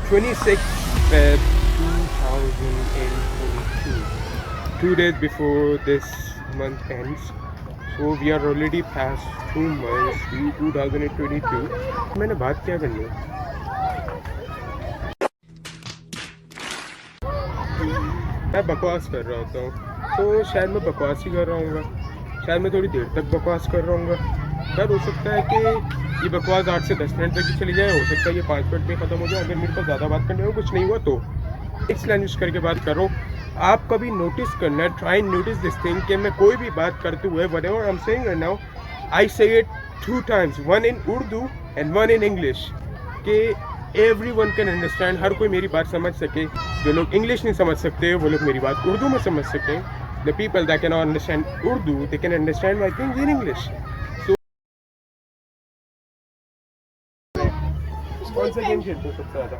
26th Feb 2022. 2 days before this month ends. So we are already past 2 months to 2022. मैंने बात क्या करनी है? मैं बकवास कर रहा होता हूँ, तो शायद मैं बकवास ही कर रहा हूँ, शायद मैं थोड़ी देर तक बकवास कर रहा हूँ। शायद हो सकता है कि ये बकवास 8 से 10 मिनट तक ही चली जाए, हो सकता है ये 5 मिनट में ख़त्म हो जाए। अगर मेरे पास ज़्यादा बात करने को कुछ नहीं हुआ तो एक लाइन यूज़ करके बात कर रहा हूँ। आप कभी नोटिस करना, ट्राई नोटिस दिस थिंग कि मैं कोई भी बात करते हुए whatever I am saying right now, I say it 2 times, one in Urdu and one in English, कि everyone can understand, हर कोई मेरी बात समझ सके। जो लोग इंग्लिश नहीं समझ सकते वो लोग मेरी बात उर्दू में समझ सकें। The people that cannot understand Urdu, they can understand my things in English. So कौन सा गेम खेलते हो सबसे ज़्यादा?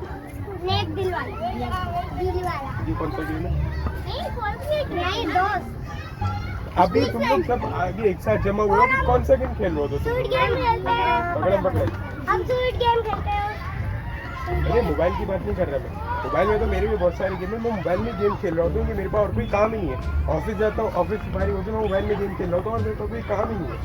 दिल वाला। ये कौन सा गेम है? नहीं दोस्त। अभी तुम लोग सब आगे एक साथ जमा हुए हो, कौन सा गेम खेल रहे हो? सूट गेम खेलते हैं। पकड़म पकड़ाई। हम सूट गेम खेलते हैं। अरे मोबाइल की बात नहीं कर रहा मैं। मोबाइल में तो मेरे भी बहुत सारे गेम है, मैं मोबाइल में गेम खेल रहा होता हूँ कि मेरे पास और कोई काम ही नहीं है। ऑफिस जाता हूँ, ऑफिस से बाहर होती हूँ, मैं मोबाइल में गेम खेल रहा होता हूँ और मेरे पास कोई काम ही नहीं है।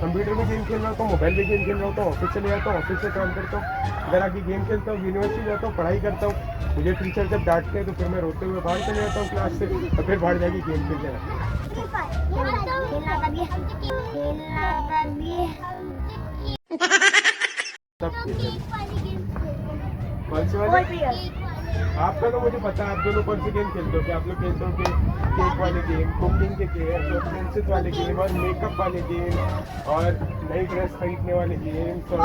कंप्यूटर में गेम खेल रहा होता हूँ, मोबाइल में गेम खेल रहा होता हूँ, ऑफिस चले जाता हूँ, ऑफिस से काम करता हूँ, घर आके गेम खेलता हूँ, यूनिवर्सिटी जाता हूँ, पढ़ाई करता हूँ। मुझे टीचर जब डांटते हैं तो फिर मैं रोते हुए बाहर चले जाता हूँ क्लास से, और फिर बाहर जाके गेम खेलने लगता हूँ। सब खेलते हैं। कौन से वाले? आपका तो मुझे पता है आप दोनों कौन से गेम खेलते हो। कि आप लोग खेलते हो कि केक वाले गेम, कुकिंग के गेम, पेंसिल वाले गेम, और मेकअप वाले गेम, और नई ड्रेस खरीदने वाले गेम, और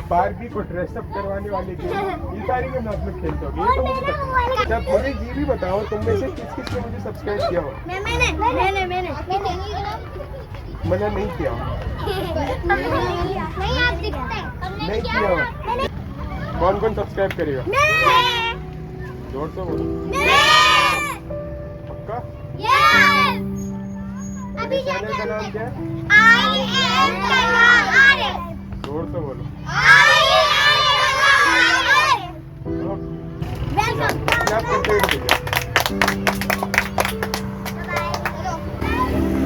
बारबी को ड्रेसअप करवाने वाले गेम, ये सारे गेम आप लोग खेलते हो। ये तो मुझे पता है। जब मुझे ये भी बताओ तुम में से किस किस ने मुझे सब्सक्राइब किया हो? मैंने मैंने नहीं किया हो। नहीं आप दिखते हैं। नहीं किया हो। कौन कौन सब्सक्राइब करेगा? जोर से बोलो। पक्का? अभी चैनल का नाम क्या है? जोर से बोलो।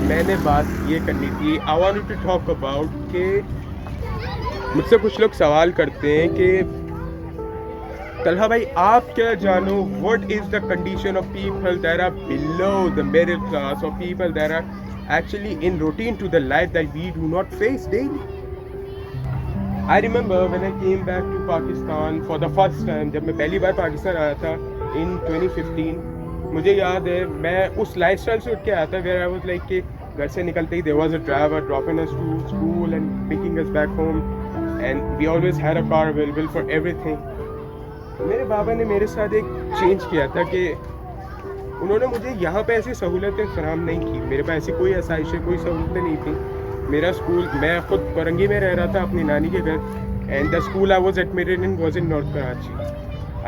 मैंने बात ये करनी थी, I wanted to talk about के मुझसे कुछ लोग सवाल करते हैं कि तलहा भाई आप क्या जानो, what is the condition of people that are below the middle class, और people that are actually in routine to the life that we do not face daily. I remember when I came back to Pakistan for the first time, जब मैं पहली बार पाकिस्तान आया था इन 2015, मुझे याद है मैं उस लाइफस्टाइल से उठ के आया था वेयर आई वाज लाइक कि घर से निकलते ही there was a driver dropping us to school and picking us back home, and we always had a car available for everything. मेरे बाबा ने मेरे साथ एक चेंज किया था कि उन्होंने मुझे यहाँ पे ऐसी सहूलतें फराहम नहीं की। मेरे पास ऐसी कोई आसाइशें, कोई सहूलतें नहीं थी। मेरा स्कूल, मैं खुद कोरंगी में रह रहा था अपनी नानी के घर, and the school I was admitted in was in north Karachi.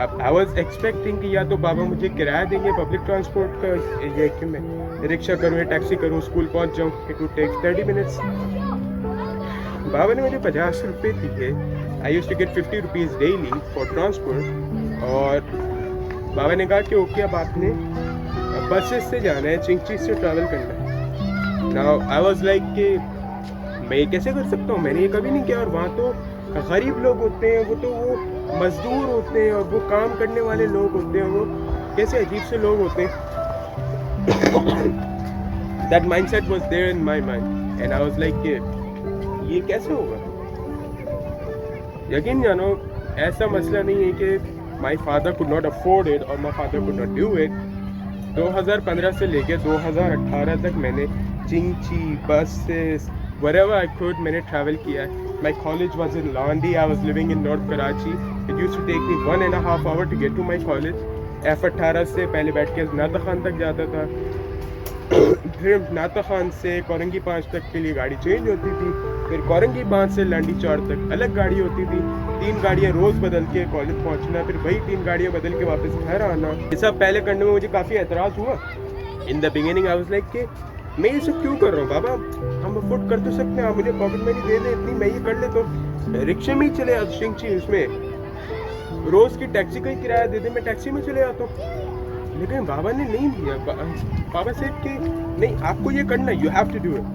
अब आई वाज एक्सपेक्टिंग कि या तो बाबा मुझे किराया देंगे पब्लिक ट्रांसपोर्ट का, या कि मैं रिक्शा करूँ या टैक्सी करूँ, स्कूल पहुँच जाऊँ, इट वुड टेक 30 मिनट्स। बाबा ने मुझे 50 रुपये दिए। I used to get 50 rupees daily for transport, और बाबा ने कहा कि ओके अब आपने बसेस से जाना है, चिंची से ट्रैवल करना है। नाउ आई वाज लाइक कि मैं ये कैसे कर सकता हूँ, मैंने ये कभी नहीं किया। और वहाँ तो गरीब लोग होते हैं, वो मजदूर होते हैं, और वो काम करने वाले लोग होते हैं, वो कैसे अजीब से लोग होते हैं। That mindset was there in my mind, and I was like कि ये कैसे होगा। यकीन जानो ऐसा मसला नहीं है कि my father could not afford it और my father could not do it. 2015 से लेके 2018 तक मैंने चिंची, बसेस, wherever I could, मैंने ट्रैवल किया है। My college was in Landi, I was living in North Karachi. It used to take me 1.5 hours to get to my college. F18 से पहले बैठ के नाता खान तक जाता था, फिर नाता खान से कोरंगी 5 तक के लिए गाड़ी चेंज होती थी, फिर कोरंगी 5 से लांडी 4 तक अलग गाड़ी होती थी। 3 गाड़ियाँ रोज़ बदल के कॉलेज पहुँचना, फिर वही 3 गाड़ियाँ बदल के वापस घर आना। ये सब पहले करने में मुझे काफ़ी एतराज़ हुआ। In the beginning I was like कि मैं ये सब क्यों कर रहा हूँ बाबा, हम अफोर्ड कर तो सकते हैं, आप मुझे पॉकेट मनी दे दें इतनी, मैं ये कर ले तो रिक्शे में ही चले चिंची उसमें। रोज की टैक्सी का ही किराया दे दे, मैं टैक्सी में चले जाता हूँ। लेकिन बाबा ने नहीं दिया। बाबा से कि नहीं, आपको ये करना, you have to do it.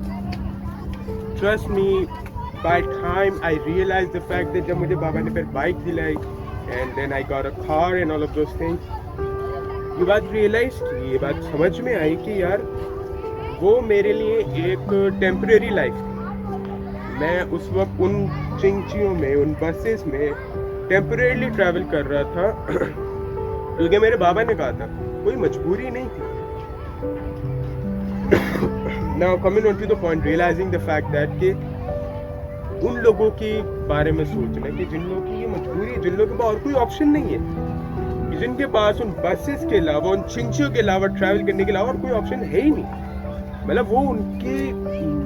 Trust me, by time I realize the fact that जब मुझे बाबा ने फिर बाइक दिलाई and then I got a car and all of those things, ये बात रियलाइज की, ये बात समझ में आई कि यार वो मेरे लिए एक टेम्परेरी लाइफ थी। मैं उस वक्त उन चिंचियों में, उन बसेस में टेम्परेरीली ट्रैवल कर रहा था क्योंकि मेरे बाबा ने कहा था, कोई मजबूरी नहीं थी। Now coming on to the point, realizing the fact that कि उन लोगों के बारे में सोचना कि जिन लोगों की ये मजबूरी है, जिन लोगों के पास और कोई ऑप्शन नहीं है, जिनके पास उन बसेस के अलावा, उन चिंचियों के अलावा ट्रैवल करने के अलावा और कोई ऑप्शन है ही नहीं। मतलब वो उनकी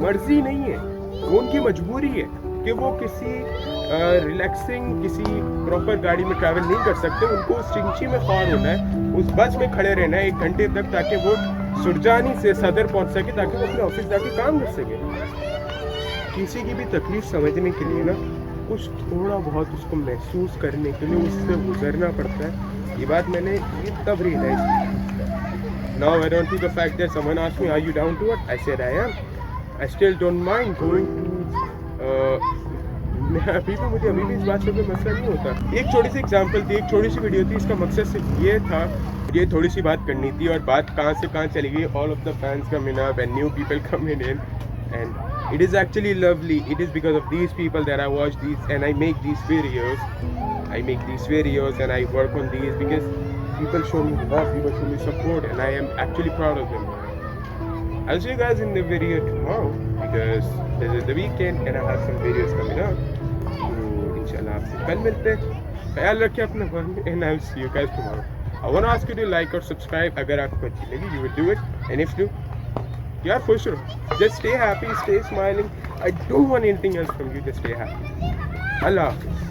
मर्जी नहीं है, वो उनकी मजबूरी है कि वो किसी रिलैक्सिंग, किसी प्रॉपर गाड़ी में ट्रैवल नहीं कर सकते। उनको उस चिंची में ख्वार होना है, उस बस में खड़े रहना है 1 घंटे तक, ताकि वो सुरजानी से सदर पहुंच सके, ताकि वो अपने ऑफिस जाके काम कर सके। किसी की भी तकलीफ समझने के लिए ना कुछ थोड़ा बहुत उसको महसूस करने के लिए उससे गुजरना पड़ता है। ये बात मैंने ये तब रियलाइज की। Now I don't think the fact that someone asked me, are you down to it? I said I am. I still don't mind going to अभी भी इस बात से कोई मसला नहीं होता। एक छोटी सी एग्जांपल थी, एक छोटी सी वीडियो थी, इसका मकसद सिर्फ ये था, ये थोड़ी सी बात करनी थी और बात कहाँ से कहाँ चली गई। All of the fans coming up and new people coming in and it is actually lovely. It is because of these people that I watch these and I make these videos. And I work on these because people show me love, people show me support, and I am actually proud of them. I'll see you guys in the video tomorrow because this is the weekend and I have some videos coming up. So inshallah आपसे कल मिलते हैं। ख्याल रखिए अपना and I'll see you guys tomorrow. I want to ask you to like or subscribe अगर आपको अच्छी लगी, you will do it, and if you यार खुश रहो, just stay happy, stay smiling. I don't want anything else from you, just stay happy. Allah Hafiz.